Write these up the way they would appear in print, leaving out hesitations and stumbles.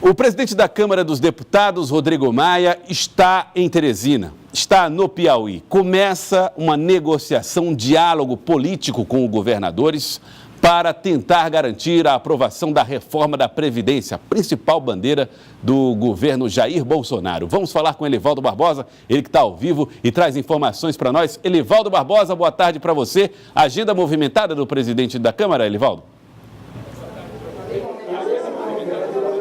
O presidente da Câmara dos Deputados, Rodrigo Maia, está em Teresina, está no Piauí. Começa uma negociação, um diálogo político com os governadores para tentar garantir a aprovação da reforma da Previdência, a principal bandeira do governo Jair Bolsonaro. Vamos falar com Elivaldo Barbosa, ele que está ao vivo e traz informações para nós. Elivaldo Barbosa, boa tarde para você. Agenda movimentada do presidente da Câmara, Elivaldo?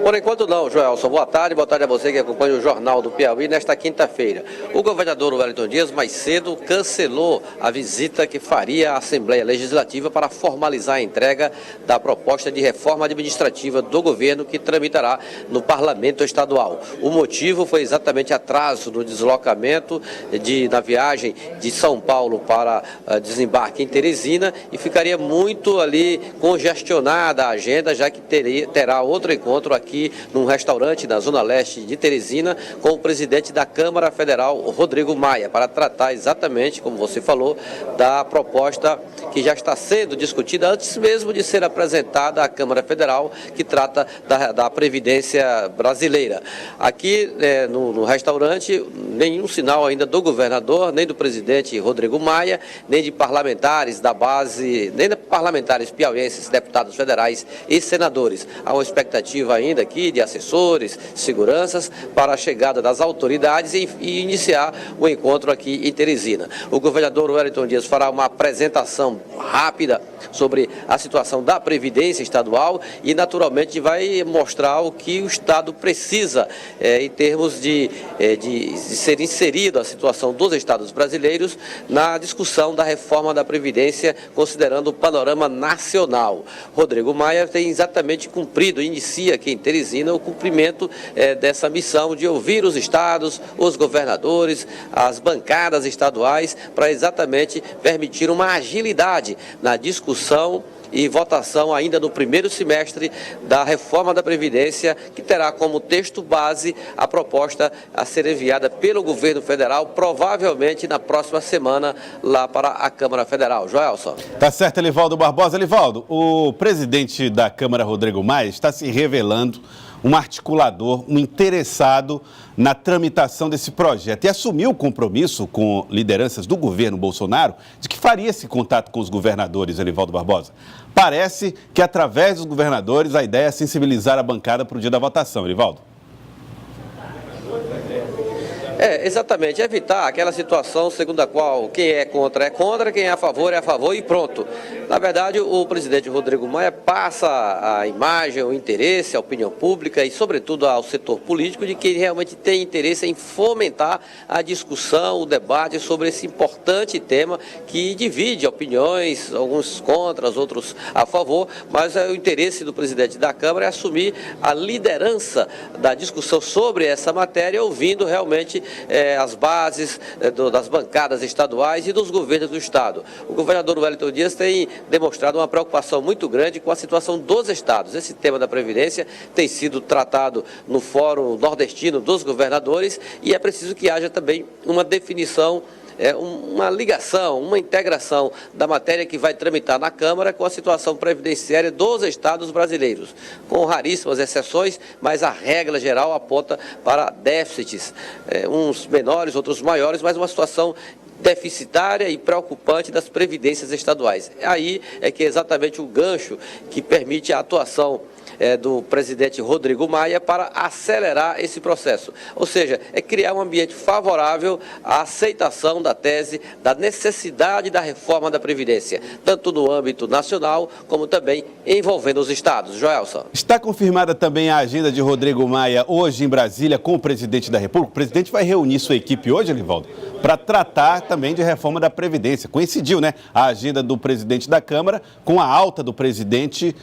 Por enquanto não, Joelson. Boa tarde a você que acompanha o Jornal do Piauí nesta quinta-feira. O governador Wellington Dias, mais cedo, cancelou a visita que faria à Assembleia Legislativa para formalizar a entrega da proposta de reforma administrativa do governo que tramitará no Parlamento Estadual. O motivo foi exatamente atraso no deslocamento na viagem de São Paulo para desembarque em Teresina e ficaria muito ali congestionada a agenda, já que terá outro encontro aqui num restaurante na Zona Leste de Teresina com o presidente da Câmara Federal, Rodrigo Maia, para tratar exatamente, como você falou, da proposta que já está sendo discutida antes mesmo de ser apresentada à Câmara Federal, que trata da Previdência brasileira. Aqui no restaurante, nenhum sinal ainda do governador, nem do presidente Rodrigo Maia, nem de parlamentares da base, nem de parlamentares piauienses, deputados federais e senadores. Há uma expectativa ainda aqui de assessores, seguranças, para a chegada das autoridades e iniciar o encontro aqui em Teresina. O governador Wellington Dias fará uma apresentação rápida sobre a situação da Previdência Estadual e, naturalmente, vai mostrar o que o Estado precisa em termos de ser inserido a situação dos Estados brasileiros na discussão da reforma da Previdência, considerando o panorama nacional. Rodrigo Maia tem exatamente cumprido, inicia aqui em Teresina o cumprimento dessa missão de ouvir os estados, os governadores, as bancadas estaduais, para exatamente permitir uma agilidade na discussão e votação ainda no primeiro semestre da reforma da Previdência, que terá como texto base a proposta a ser enviada pelo governo federal, provavelmente na próxima semana, lá para a Câmara Federal. Joelson. Tá certo, Elivaldo Barbosa. Elivaldo, o presidente da Câmara, Rodrigo Maia, está se revelando um articulador, um interessado na tramitação desse projeto e assumiu o compromisso com lideranças do governo Bolsonaro de que faria esse contato com os governadores, Elivaldo Barbosa. Parece que, através dos governadores, a ideia é sensibilizar a bancada para o dia da votação, Elivaldo. Exatamente, evitar aquela situação segundo a qual quem é contra, quem é a favor e pronto. Na verdade, o presidente Rodrigo Maia passa a imagem, o interesse, a opinião pública e, sobretudo, ao setor político de que ele realmente tem interesse em fomentar a discussão, o debate sobre esse importante tema que divide opiniões, alguns contra, outros a favor, mas o interesse do presidente da Câmara é assumir a liderança da discussão sobre essa matéria, ouvindo realmente as bases das bancadas estaduais e dos governos do Estado. O governador Wellington Dias tem demonstrado uma preocupação muito grande com a situação dos estados. Esse tema da Previdência tem sido tratado no Fórum Nordestino dos Governadores e é preciso que haja também uma definição, uma ligação, uma integração da matéria que vai tramitar na Câmara com a situação previdenciária dos estados brasileiros, com raríssimas exceções, mas a regra geral aponta para déficits, uns menores, outros maiores, mas uma situação deficitária e preocupante das previdências estaduais. Aí é que é exatamente o gancho que permite a atuação do presidente Rodrigo Maia para acelerar esse processo. Ou seja, é criar um ambiente favorável à aceitação da tese da necessidade da reforma da Previdência, tanto no âmbito nacional como também envolvendo os estados. Joelson. Está confirmada também a agenda de Rodrigo Maia hoje em Brasília com o presidente da República. O presidente vai reunir sua equipe hoje, Elivaldo, para tratar também de reforma da Previdência. Coincidiu, né? A agenda do presidente da Câmara com a alta do presidente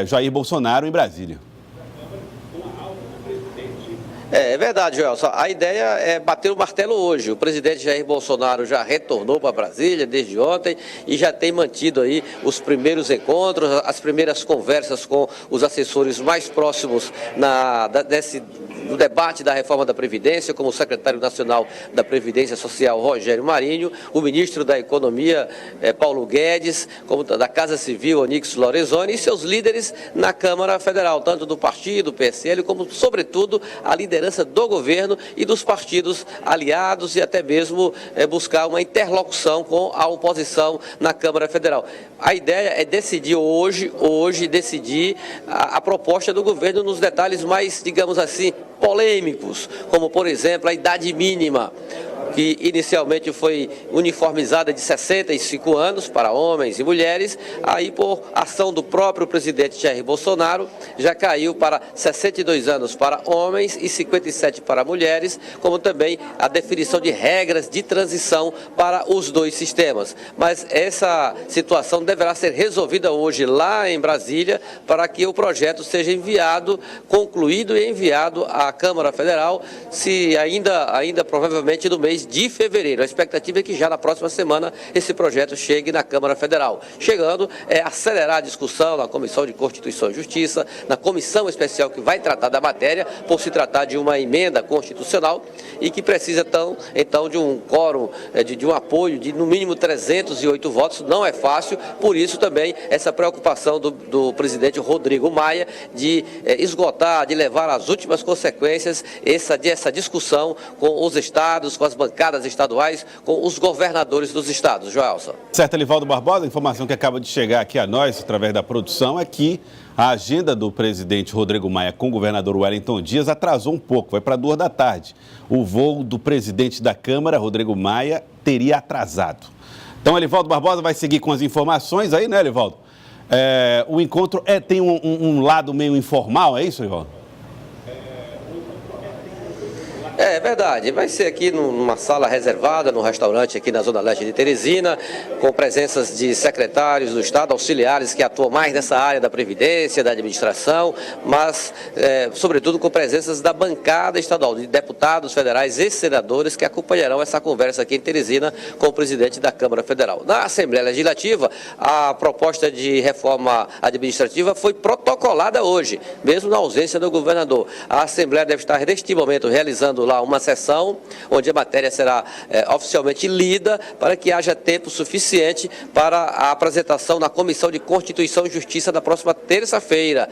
Jair Bolsonaro em Brasília. É verdade, Joelson. A ideia é bater o martelo hoje. O presidente Jair Bolsonaro já retornou para Brasília desde ontem e já tem mantido aí os primeiros encontros, as primeiras conversas com os assessores mais próximos do debate da reforma da Previdência, como o secretário nacional da Previdência Social, Rogério Marinho, o ministro da Economia, Paulo Guedes, como da Casa Civil, Onyx Lorenzoni, e seus líderes na Câmara Federal, tanto do partido, PSL, como, sobretudo, a liderança do governo e dos partidos aliados e até mesmo buscar uma interlocução com a oposição na Câmara Federal. A ideia é decidir hoje decidir a proposta do governo nos detalhes mais, digamos assim, polêmicos, como, por exemplo, a idade mínima, que inicialmente foi uniformizada de 65 anos para homens e mulheres, aí por ação do próprio presidente Jair Bolsonaro, já caiu para 62 anos para homens e 57 para mulheres, como também a definição de regras de transição para os dois sistemas. Mas essa situação deverá ser resolvida hoje lá em Brasília, para que o projeto seja enviado, concluído e enviado à Câmara Federal, se ainda provavelmente no mês de fevereiro. A expectativa é que já na próxima semana esse projeto chegue na Câmara Federal. Chegando, acelerar a discussão na Comissão de Constituição e Justiça, na comissão especial que vai tratar da matéria, por se tratar de uma emenda constitucional e que precisa então de um quórum, de um apoio de no mínimo 308 votos. Não é fácil, por isso também essa preocupação do presidente Rodrigo Maia de esgotar, de levar às últimas consequências essa discussão com os estados, com as bancadas estaduais, com os governadores dos estados. Joelson. Certo, Elivaldo Barbosa, a informação que acaba de chegar aqui a nós, através da produção, é que a agenda do presidente Rodrigo Maia com o governador Wellington Dias atrasou um pouco, vai para 2 da tarde. O voo do presidente da Câmara, Rodrigo Maia, teria atrasado. Então, Elivaldo Barbosa vai seguir com as informações aí, né, Elivaldo? O encontro tem um lado meio informal, é isso, Elivaldo? É verdade, vai ser aqui numa sala reservada, num restaurante aqui na Zona Leste de Teresina, com presenças de secretários do Estado, auxiliares que atuam mais nessa área da Previdência, da administração, mas, sobretudo, com presenças da bancada estadual, de deputados federais e senadores que acompanharão essa conversa aqui em Teresina com o presidente da Câmara Federal. Na Assembleia Legislativa, a proposta de reforma administrativa foi protocolada hoje, mesmo na ausência do governador. A Assembleia deve estar, neste momento, realizando lá uma sessão onde a matéria será oficialmente lida, para que haja tempo suficiente para a apresentação na Comissão de Constituição e Justiça da próxima terça-feira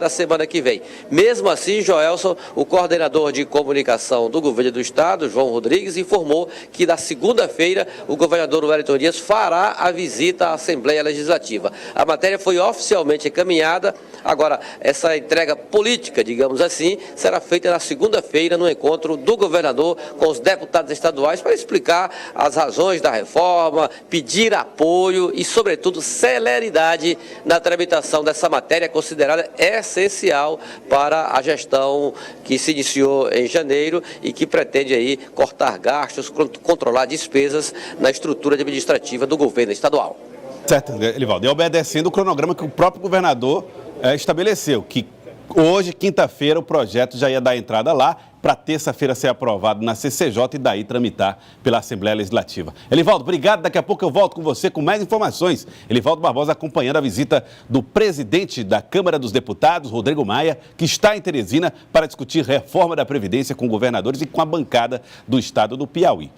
da semana que vem. Mesmo assim, Joelson, o coordenador de comunicação do governo do estado, João Rodrigues, informou que na segunda-feira o governador Wellington Dias fará a visita à Assembleia Legislativa. A matéria foi oficialmente encaminhada. Agora, essa entrega política, digamos assim, será feita na segunda-feira no encontro do governador com os deputados estaduais para explicar as razões da reforma, pedir apoio e, sobretudo, celeridade na tramitação dessa matéria considerada essencial para a gestão que se iniciou em janeiro e que pretende aí cortar gastos, controlar despesas na estrutura administrativa do governo estadual. Certo, Elivaldo. E obedecendo o cronograma que o próprio governador estabeleceu, que hoje, quinta-feira, o projeto já ia dar entrada lá, para terça-feira ser aprovado na CCJ e daí tramitar pela Assembleia Legislativa. Elivaldo, obrigado. Daqui a pouco eu volto com você com mais informações. Elivaldo Barbosa acompanhando a visita do presidente da Câmara dos Deputados, Rodrigo Maia, que está em Teresina para discutir reforma da Previdência com governadores e com a bancada do estado do Piauí.